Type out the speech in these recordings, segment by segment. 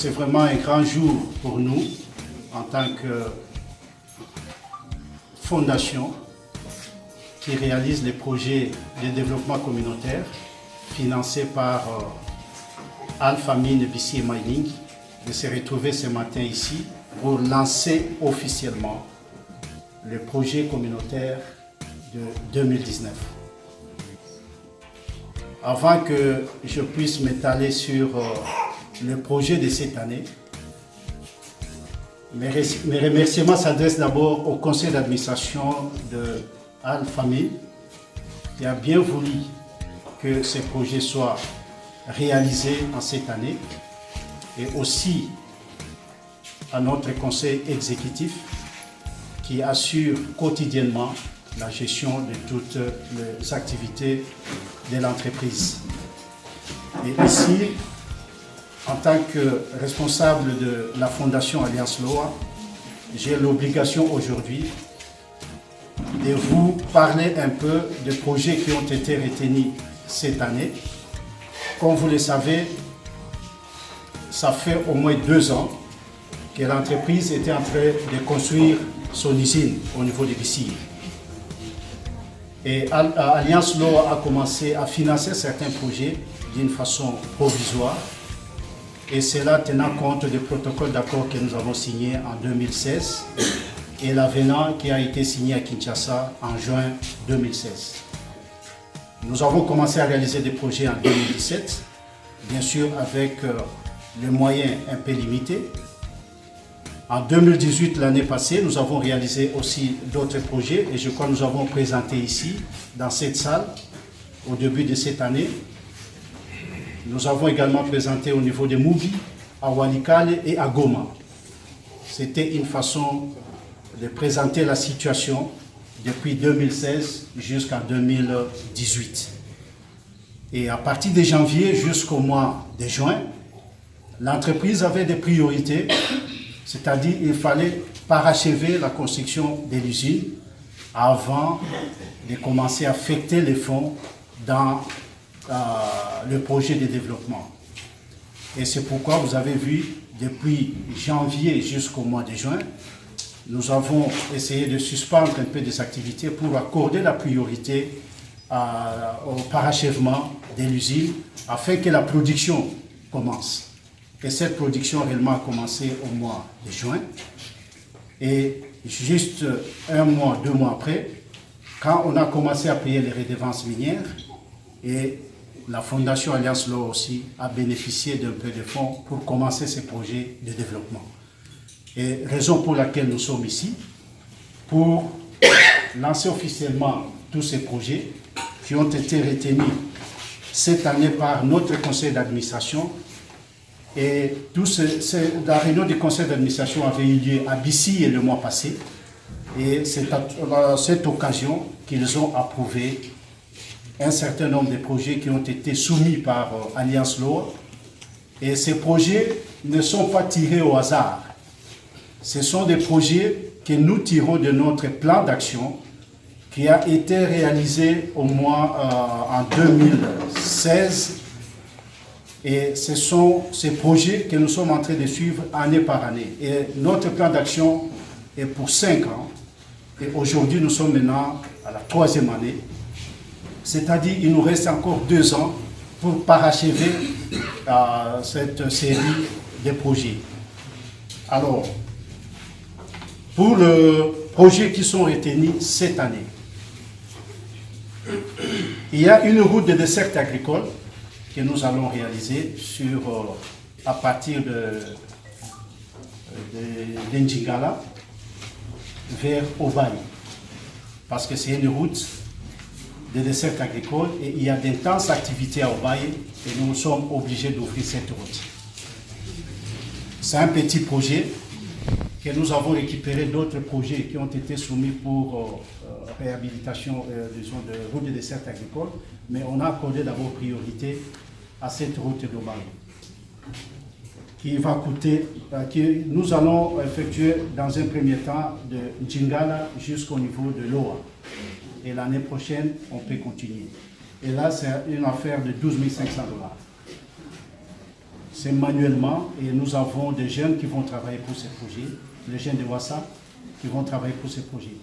C'est vraiment un grand jour pour nous en tant que fondation qui réalise les projets de développement communautaire financés par Al-Famine BC Mining, de se retrouver ce matin ici pour lancer officiellement le projet communautaire de 2019. Avant que je puisse m'étaler sur le projet de cette année, mes remerciements s'adressent d'abord au conseil d'administration de Al-Famine qui a bien voulu que ce projet soit réalisé en cette année, et aussi à notre conseil exécutif qui assure quotidiennement la gestion de toutes les activités de l'entreprise. Et ici, en tant que responsable de la Fondation Alliance Loa, j'ai l'obligation aujourd'hui de vous parler un peu des projets qui ont été retenus cette année. Comme vous le savez, ça fait au moins 2 ans que l'entreprise était en train de construire son usine au niveau de Bissir. Et Alliance Loa a commencé à financer certains projets d'une façon provisoire, et cela tenant compte des protocoles d'accord que nous avons signés en 2016 et l'avenant qui a été signé à Kinshasa en juin 2016. Nous avons commencé à réaliser des projets en 2017, bien sûr avec les moyens un peu limités. En 2018, l'année passée, nous avons réalisé aussi d'autres projets et je crois que nous avons présenté ici, dans cette salle, au début de cette année. Nous avons également présenté au niveau de Mubi, à Walikale et à Goma. C'était une façon de présenter la situation depuis 2016 jusqu'à 2018. Et à partir de janvier jusqu'au mois de juin, l'entreprise avait des priorités, c'est-à-dire qu'il fallait parachever la construction de l'usine avant de commencer à affecter les fonds dans le projet de développement. Et c'est pourquoi vous avez vu, depuis janvier jusqu'au mois de juin, nous avons essayé de suspendre un peu des activités pour accorder la priorité au parachèvement de l'usine afin que la production commence. Et cette production réellement a commencé au mois de juin. Et juste 1 mois, 2 mois après, quand on a commencé à payer les redevances minières, et la Fondation Alliance Loa aussi a bénéficié d'un peu de fonds pour commencer ces projets de développement. Et raison pour laquelle nous sommes ici, pour lancer officiellement tous ces projets qui ont été retenus cette année par notre conseil d'administration. Et la réunion du conseil d'administration avait eu lieu à Bissir le mois passé. Et c'est à cette occasion qu'ils ont approuvé un certain nombre de projets qui ont été soumis par Alliance Loa. Et ces projets ne sont pas tirés au hasard. Ce sont des projets que nous tirons de notre plan d'action qui a été réalisé en 2016. Et ce sont ces projets que nous sommes en train de suivre année par année. Et notre plan d'action est pour 5 ans. Et aujourd'hui, nous sommes maintenant à la 3e année. C'est-à-dire qu'il nous reste encore 2 ans pour parachever cette série de projets. Alors, pour les projets qui sont retenus cette année, il y a une route de desserte agricole que nous allons réaliser à partir de Njingala vers Obaye, parce que c'est une route de desserte agricole et il y a d'intenses activités à Obaye et nous sommes obligés d'ouvrir cette route. C'est un petit projet que nous avons récupéré d'autres projets qui ont été soumis pour réhabilitation de route de desserte agricole, mais on a accordé d'abord priorité à cette route d'Obaye qui va coûter, que nous allons effectuer dans un premier temps de Njingala jusqu'au niveau de Loa. Et l'année prochaine, on peut continuer. Et là, c'est une affaire de 12 500 $. c'est manuellement, et nous avons des jeunes qui vont travailler pour ces projets, les jeunes de Wassa qui vont travailler pour ces projets.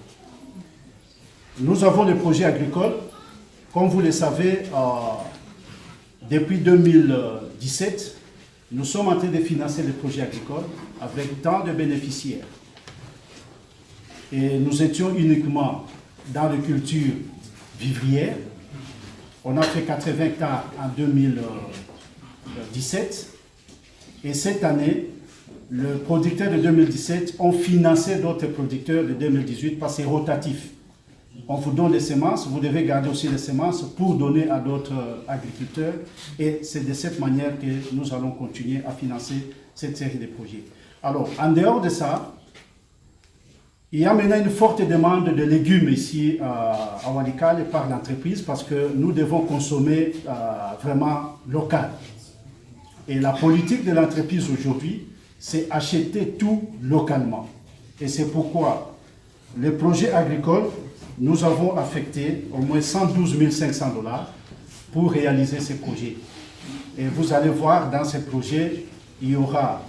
Nous avons des projets agricoles, comme vous le savez, depuis 2017, nous sommes en train de financer les projets agricoles avec tant de bénéficiaires. Et nous étions uniquement dans les cultures vivrières. On a fait 80 hectares en 2017. Et cette année, le producteur de 2017 ont financé d'autres producteurs de 2018 parce que c'est rotatif. On vous donne les semences, vous devez garder aussi les semences pour donner à d'autres agriculteurs. Et c'est de cette manière que nous allons continuer à financer cette série de projets. Alors, en dehors de ça, il y a maintenant une forte demande de légumes ici à Walikale par l'entreprise parce que nous devons consommer vraiment local. Et la politique de l'entreprise aujourd'hui, c'est acheter tout localement. Et c'est pourquoi les projets agricoles, nous avons affecté au moins 112 500 $ pour réaliser ces projets. Et vous allez voir dans ces projets, il y aura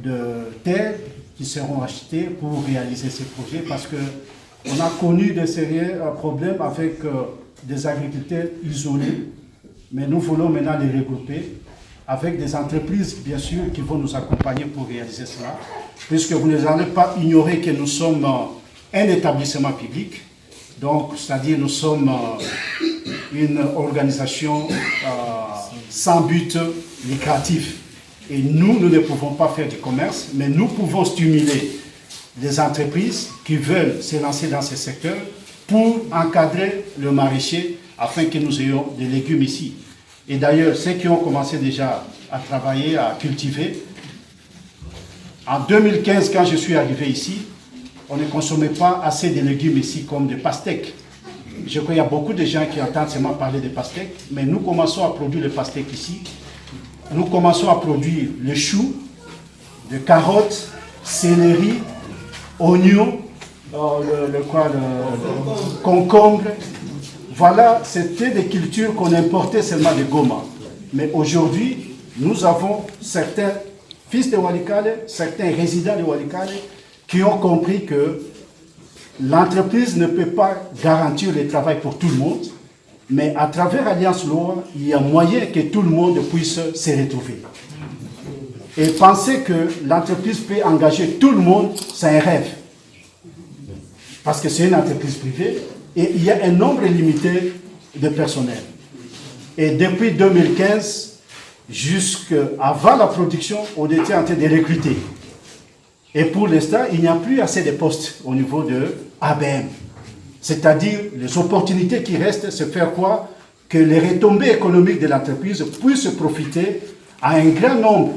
de terres qui seront achetées pour réaliser ces projets parce qu'on a connu de sérieux problèmes avec des agriculteurs isolés. Mais nous voulons maintenant les regrouper avec des entreprises, bien sûr, qui vont nous accompagner pour réaliser cela, puisque vous ne allez pas ignorer que nous sommes un établissement public, donc c'est-à-dire nous sommes une organisation sans but lucratif. Et nous ne pouvons pas faire du commerce, mais nous pouvons stimuler des entreprises qui veulent se lancer dans ce secteur pour encadrer le maraîcher afin que nous ayons des légumes ici. Et d'ailleurs, ceux qui ont commencé déjà à travailler, à cultiver, en 2015, quand je suis arrivé ici, on ne consommait pas assez de légumes ici comme des pastèques. Je crois qu'il y a beaucoup de gens qui entendent seulement parler de pastèques, mais nous commençons à produire les pastèques ici. Nous commençons à produire les choux, les carottes, céleri, oignons, le concombre. Voilà, c'était des cultures qu'on importait seulement de Goma. Mais aujourd'hui, nous avons certains fils de Walikale, certains résidents de Walikale, qui ont compris que l'entreprise ne peut pas garantir le travail pour tout le monde, mais à travers Alliance Loa, il y a moyen que tout le monde puisse se retrouver. Et penser que l'entreprise peut engager tout le monde, c'est un rêve. Parce que c'est une entreprise privée et il y a un nombre limité de personnel. Et depuis 2015, jusqu'avant la production, on était en train de recruter. Et pour l'instant, il n'y a plus assez de postes au niveau de ABM. C'est-à-dire, les opportunités qui restent, c'est faire quoi? Que les retombées économiques de l'entreprise puissent profiter à un grand nombre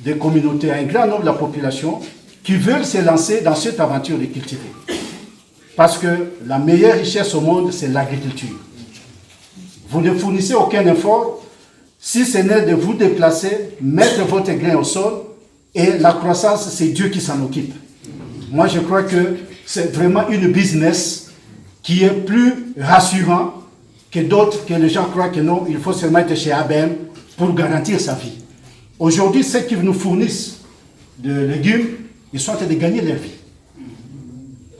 de communautés, à un grand nombre de la population qui veulent se lancer dans cette aventure de cultiver. Parce que la meilleure richesse au monde, c'est l'agriculture. Vous ne fournissez aucun effort, si ce n'est de vous déplacer, mettre votre grain au sol, et la croissance, c'est Dieu qui s'en occupe. Moi, je crois que c'est vraiment une business qui est plus rassurant que d'autres, que les gens croient que non, il faut seulement être chez ABM pour garantir sa vie. Aujourd'hui, ceux qui nous fournissent de légumes, ils sont en train de gagner leur vie.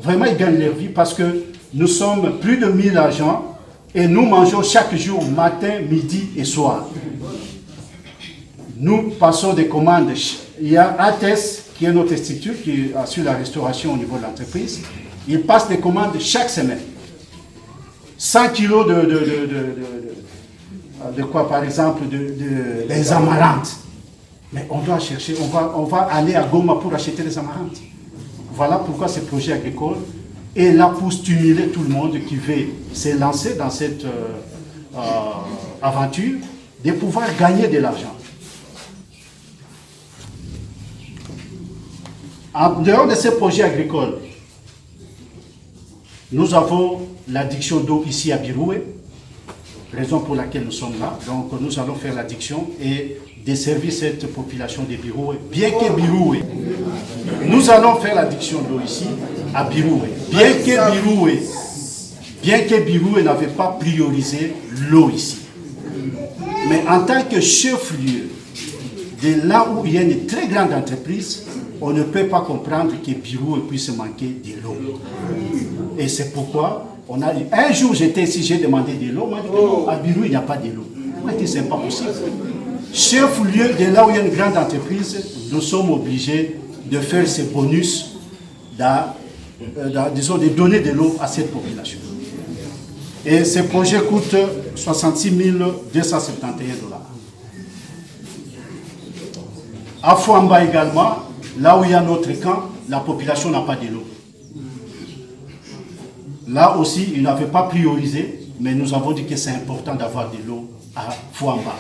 Vraiment, ils gagnent leur vie parce que nous sommes plus de 1000 agents et nous mangeons chaque jour, matin, midi et soir. Nous passons des commandes. Il y a ATES, qui est notre structure, qui assure la restauration au niveau de l'entreprise. Il passe des commandes chaque semaine. 100 kilos de quoi, par exemple, des amarantes. Mais on doit chercher, on va aller à Goma pour acheter les amarantes. Voilà pourquoi ce projet agricole est là pour stimuler tout le monde qui veut se lancer dans cette aventure, de pouvoir gagner de l'argent. En dehors de ces projets agricoles, nous avons l'addiction d'eau ici à Biroué, raison pour laquelle nous sommes là. Donc nous allons faire l'addiction et desservir cette population de Biroué. Bien que Biroué, nous allons faire l'addiction d'eau ici à Biroué. Bien que Biroué n'avait pas priorisé l'eau ici. Mais en tant que chef-lieu de là où il y a une très grande entreprise, on ne peut pas comprendre que Birou puisse manquer de l'eau. Et c'est pourquoi on a eu... Un jour, j'étais ici, j'ai demandé de l'eau. On m'a dit que non, à Birou, il n'y a pas de l'eau. On m'a dit que ce n'est pas possible. Chef-lieu de là où il y a une grande entreprise, nous sommes obligés de faire ces bonus, disons, de donner de l'eau à cette population. Et ce projet coûte 66 271 $. À Fouamba également, là où il y a notre camp, la population n'a pas de l'eau. Là aussi, ils n'avaient pas priorisé, mais nous avons dit que c'est important d'avoir de l'eau à Fouamba.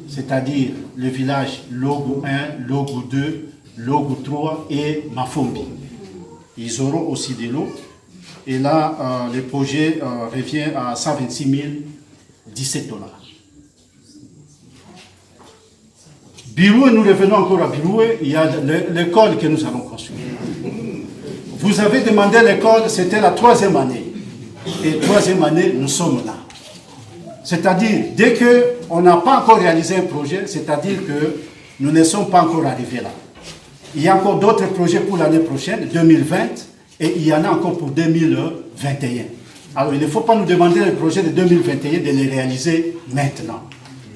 C'est-à-dire le village Logou 1, Logou 2, Logou 3 et Mafombi. Ils auront aussi de l'eau. Et là, le projet revient à 126 017 $. Biroué, nous revenons encore à Biroué, il y a l'école que nous allons construire. Vous avez demandé l'école, c'était la 3e année. Et 3e année, nous sommes là. C'est-à-dire, dès qu'on n'a pas encore réalisé un projet, c'est-à-dire que nous ne sommes pas encore arrivés là. Il y a encore d'autres projets pour l'année prochaine, 2020, et il y en a encore pour 2021. Alors, il ne faut pas nous demander les projets de 2021 de les réaliser maintenant.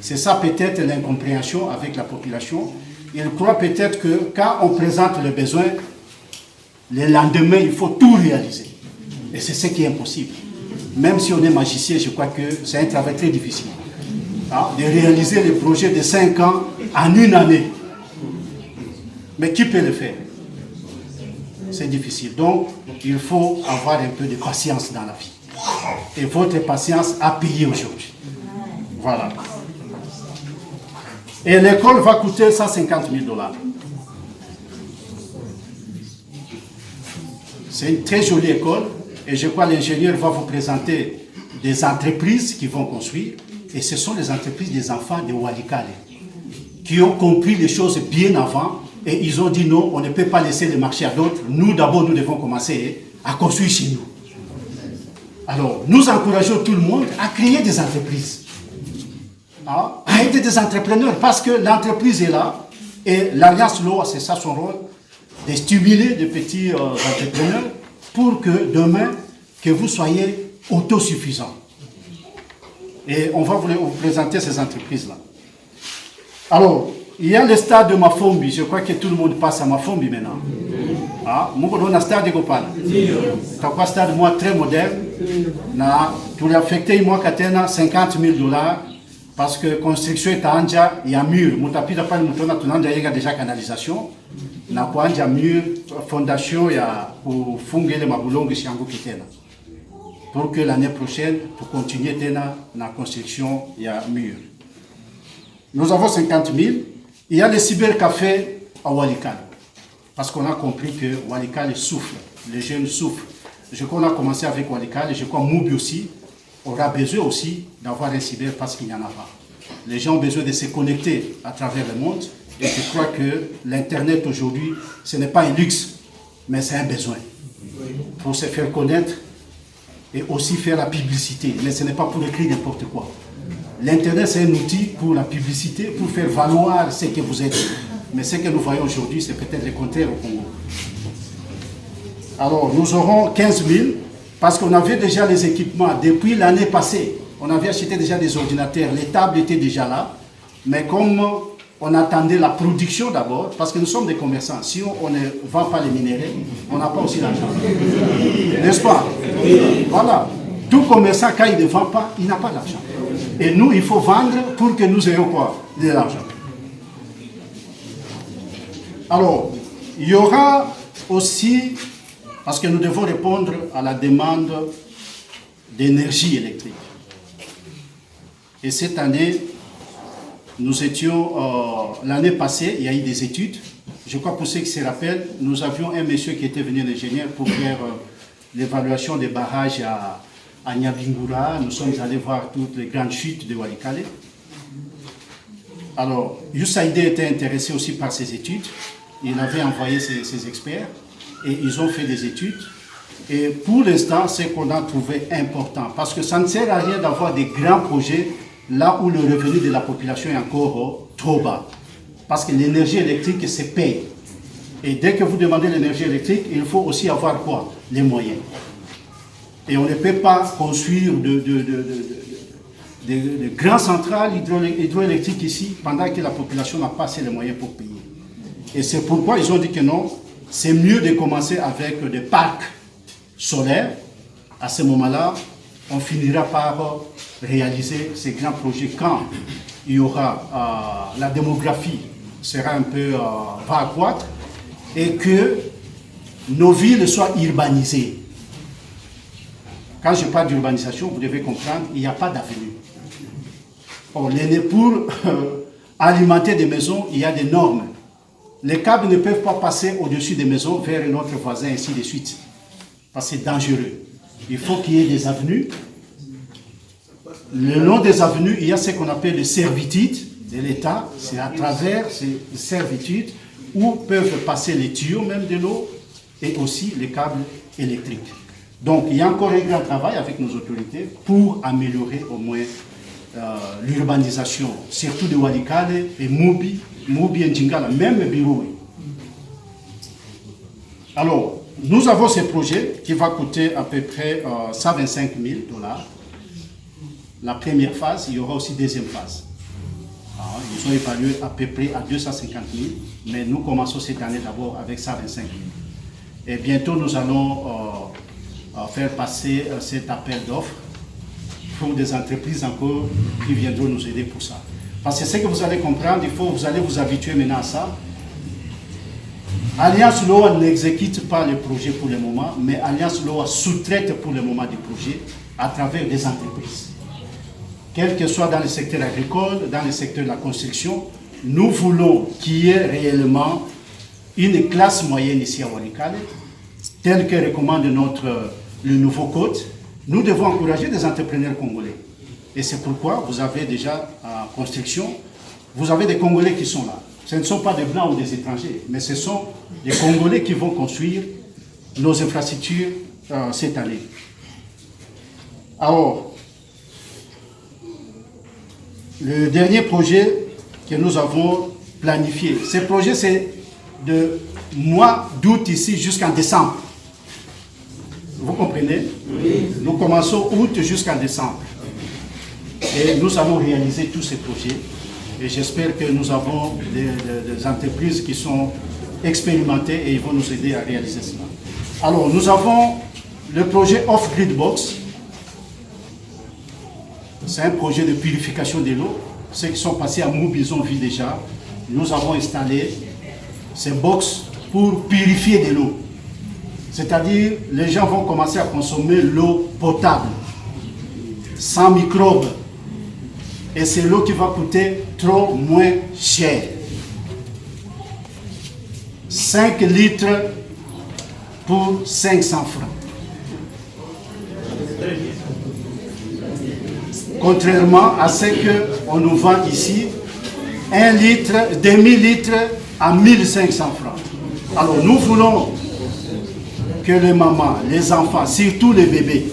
C'est ça peut-être l'incompréhension avec la population. Ils croient peut-être que quand on présente le besoin, le lendemain, il faut tout réaliser. Et c'est ce qui est impossible. Même si on est magicien, je crois que c'est un travail très difficile. De réaliser les projets de 5 ans en une année. Mais qui peut le faire? C'est difficile. Donc, il faut avoir un peu de patience dans la vie. Et votre patience a payé aujourd'hui. Voilà. Et l'école va coûter 150 000 $. C'est une très jolie école. Et je crois que l'ingénieur va vous présenter des entreprises qui vont construire. Et ce sont les entreprises des enfants de Walikale qui ont compris les choses bien avant. Et ils ont dit non, on ne peut pas laisser le marché à d'autres. Nous, d'abord, nous devons commencer à construire chez nous. Alors, nous encourageons tout le monde à créer des entreprises. À aider des entrepreneurs parce que l'entreprise est là. Et l'Alliance LOA, c'est ça son rôle, de stimuler des petits entrepreneurs pour que demain, que vous soyez autosuffisants. Et on va vous présenter ces entreprises-là. Alors, il y a le stade de Mafombi. Je crois que tout le monde passe à Mafombi maintenant. Nous avons un stade de Gopal. C'est un stade très moderne. Pour l'affecter, moi, 50 000 $. Parce que la construction est en Anja, il y a un mur. Il y a déjà canalisation. Il y a un mur, fondation, il y a pour fonder les maboulons qui sont pour que l'année prochaine, pour continuer la construction, il y a un mur. Nous avons 50 000. Il y a le cybercafé à Walikale. Parce qu'on a compris que Walikale souffre, les jeunes souffrent. Je crois qu'on a commencé avec Walikale, je crois que Moubi aussi aura besoin aussi d'avoir un cyber parce qu'il n'y en a pas. Les gens ont besoin de se connecter à travers le monde et je crois que l'Internet aujourd'hui, ce n'est pas un luxe, mais c'est un besoin pour se faire connaître et aussi faire la publicité. Mais ce n'est pas pour écrire n'importe quoi. L'Internet, c'est un outil pour la publicité, pour faire valoir ce que vous êtes. Mais ce que nous voyons aujourd'hui, c'est peut-être le contraire au Congo. Alors, nous aurons 15 000. Parce qu'on avait déjà les équipements depuis l'année passée. On avait acheté déjà des ordinateurs, les tables étaient déjà là. Mais comme on attendait la production d'abord, parce que nous sommes des commerçants, si on ne vend pas les minéraux, on n'a pas aussi l'argent. N'est-ce pas? Voilà. Tout commerçant, quand il ne vend pas, il n'a pas d'argent. Et nous, il faut vendre pour que nous ayons quoi? De l'argent. Alors, il y aura aussi... Parce que nous devons répondre à la demande d'énergie électrique. Et cette année, nous étions, l'année passée, il y a eu des études. Je crois pour ceux qui se rappellent, nous avions un monsieur qui était venu d'ingénieur pour faire l'évaluation des barrages à Nyabingura. Nous sommes allés voir toutes les grandes chutes de Walikale. Alors, USAID était intéressé aussi par ces études. Il avait envoyé ses experts. Et ils ont fait des études. Et pour l'instant, c'est qu'on a trouvé important. Parce que ça ne sert à rien d'avoir des grands projets là où le revenu de la population est encore trop bas. Parce que l'énergie électrique, c'est paye. Et dès que vous demandez l'énergie électrique, il faut aussi avoir quoi? Les moyens. Et on ne peut pas construire de grandes centrales hydroélectriques ici pendant que la population n'a pas assez les moyens pour payer. Et c'est pourquoi ils ont dit que non, c'est mieux de commencer avec des parcs solaires. À ce moment-là, on finira par réaliser ces grands projets quand il y aura la démographie sera un peu va accroître et que nos villes soient urbanisées. Quand je parle d'urbanisation, vous devez comprendre, il n'y a pas d'avenue. Pour alimenter des maisons, il y a des normes. Les câbles ne peuvent pas passer au-dessus des maisons vers un autre voisin, ainsi de suite. Parce que c'est dangereux. Il faut qu'il y ait des avenues. Le long des avenues, il y a ce qu'on appelle les servitudes de l'État. C'est à travers ces servitudes où peuvent passer les tuyaux, même de l'eau, et aussi les câbles électriques. Donc, il y a encore un grand travail avec nos autorités pour améliorer au moins l'urbanisation, surtout de Walikale et Mubi et Ndjingala, même Biroui. Alors, nous avons ce projet qui va coûter à peu près 125 000 $. La première phase, il y aura aussi une deuxième phase. Ils ont évalué à peu près à 250 000, mais nous commençons cette année d'abord avec 125 000. Et bientôt, nous allons faire passer cet appel d'offres pour des entreprises encore qui viendront nous aider pour ça. Parce que ce que vous allez comprendre, vous allez vous habituer maintenant à ça. Alliance Loa n'exécute pas le projet pour le moment, mais Alliance Loa sous-traite pour le moment des projets à travers des entreprises. Quel que soit dans le secteur agricole, dans le secteur de la construction, nous voulons qu'il y ait réellement une classe moyenne ici à Walikale, telle que recommande le nouveau code. Nous devons encourager des entrepreneurs congolais. Et c'est pourquoi vous avez déjà en construction, vous avez des Congolais qui sont là. Ce ne sont pas des Blancs ou des étrangers, mais ce sont des Congolais qui vont construire nos infrastructures cette année. Alors, le dernier projet que nous avons planifié, ce projet c'est de mois d'août ici jusqu'en décembre. Vous comprenez? Oui. Nous commençons août jusqu'en décembre. Et nous allons réaliser tous ces projets. Et j'espère que nous avons des entreprises qui sont expérimentées et ils vont nous aider à réaliser cela. Alors, nous avons le projet Off-Grid Box. C'est un projet de purification de l'eau. Ceux qui sont passés à Moubi, ils ont vu déjà. Nous avons installé ces box pour purifier de l'eau. C'est-à-dire, les gens vont commencer à consommer l'eau potable, sans microbes. Et c'est l'eau qui va coûter trop moins cher. 5 litres pour 500 francs. Contrairement à ce qu'on nous vend ici, 1 litre, demi-litre à 1500 francs. Alors nous voulons que les mamans, les enfants, surtout les bébés,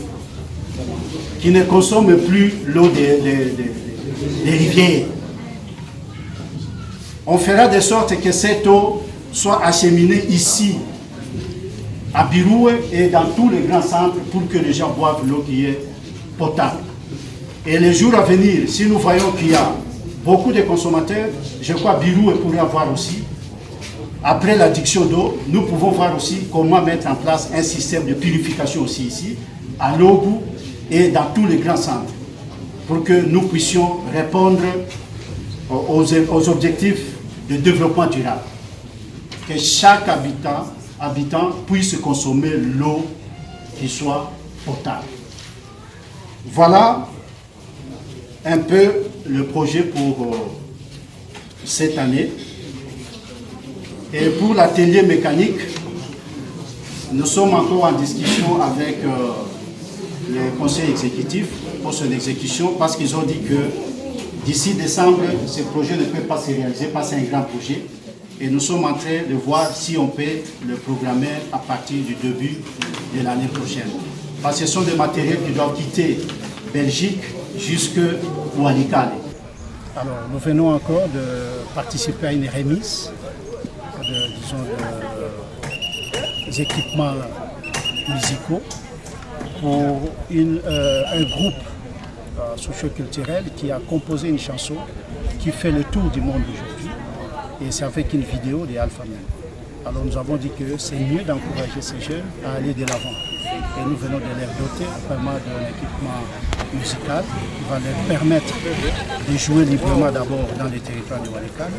qui ne consomment plus l'eau des rivières, on fera de sorte que cette eau soit acheminée ici, à Biroué et dans tous les grands centres pour que les gens boivent l'eau qui est potable. Et les jours à venir, si nous voyons qu'il y a beaucoup de consommateurs, je crois que Biroué pourrait avoir aussi. Après l'addiction d'eau, nous pouvons voir aussi comment mettre en place un système de purification aussi ici, à Lobou et dans tous les grands centres, pour que nous puissions répondre aux objectifs de développement durable. Que chaque habitant puisse consommer l'eau qui soit potable. Voilà un peu le projet pour cette année. Et pour l'atelier mécanique, nous sommes encore en discussion avec le conseil exécutif pour son exécution parce qu'ils ont dit que d'ici décembre, ce projet ne peut pas se réaliser parce que c'est un grand projet. Et nous sommes en train de voir si on peut le programmer à partir du début de l'année prochaine. Parce que ce sont des matériels qui doivent quitter Belgique jusqu'au Walikale. Alors, nous venons encore de participer à une remise des équipements musicaux pour un groupe socio-culturel qui a composé une chanson qui fait le tour du monde aujourd'hui. Et c'est avec une vidéo de Alpha Men. Alors nous avons dit que c'est mieux d'encourager ces jeunes à aller de l'avant. Et nous venons de les doter vraiment d'un équipement musical qui va leur permettre de jouer librement d'abord dans les territoires de Walikale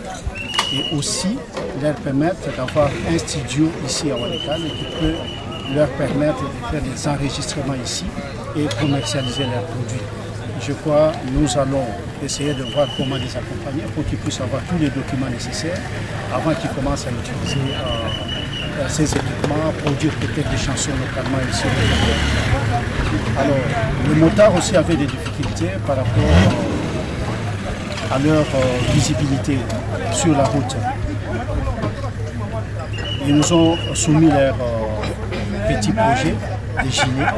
et aussi leur permettre d'avoir un studio ici à Walikale qui peut leur permettre de faire des enregistrements ici et commercialiser leurs produits. Je crois que nous allons essayer de voir comment les accompagner pour qu'ils puissent avoir tous les documents nécessaires avant qu'ils commencent à utiliser ces équipements, produire peut-être des chansons localement ici. Alors, les motards aussi avaient des difficultés par rapport à leur visibilité sur la route. Ils nous ont soumis leurs petits projets, des gilets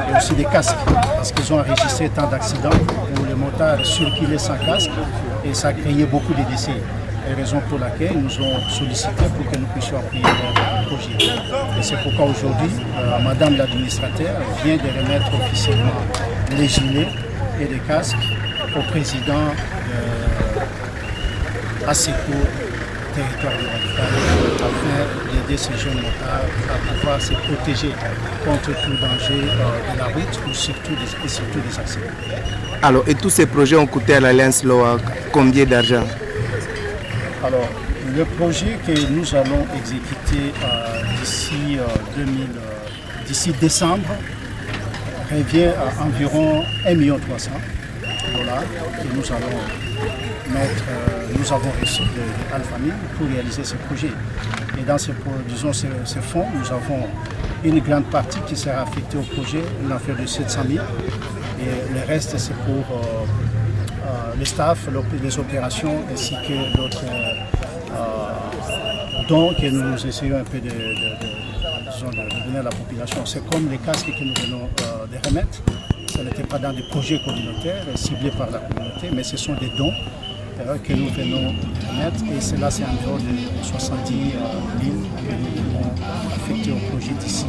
et aussi des casques, parce qu'ils ont enregistré tant d'accidents où les motards circulaient sans casque et ça a créé beaucoup de décès. Et raison pour laquelle ils nous ont sollicité pour que nous puissions appuyer leur projet. Et c'est pourquoi aujourd'hui, Madame l'administrateur vient de remettre officiellement les gilets et les casques au président ASECO territoire de Walikale afin d'aider ces jeunes motards à pouvoir se protéger contre tout danger de la route ou surtout des accidents. Alors, et tous ces projets ont coûté à l'Alliance Loa combien d'argent? Alors, le projet que nous allons exécuter d'ici décembre revient à environ 1,3 million $ que nous allons mettre, nous avons reçu de Alpha Men pour réaliser ce projet. Et dans ces fonds, nous avons une grande partie qui sera affectée au projet, une affaire de 700 000. Et le reste, c'est pour le staff, les opérations ainsi que d'autres dons que nous essayons un peu de donner à la population. C'est comme les casques que nous venons de remettre. Ce n'était pas dans des projets communautaires ciblés par la communauté, mais ce sont des dons que nous venons de mettre et cela c'est en dehors de 70 000 que nous devons affecter au projet d'ici.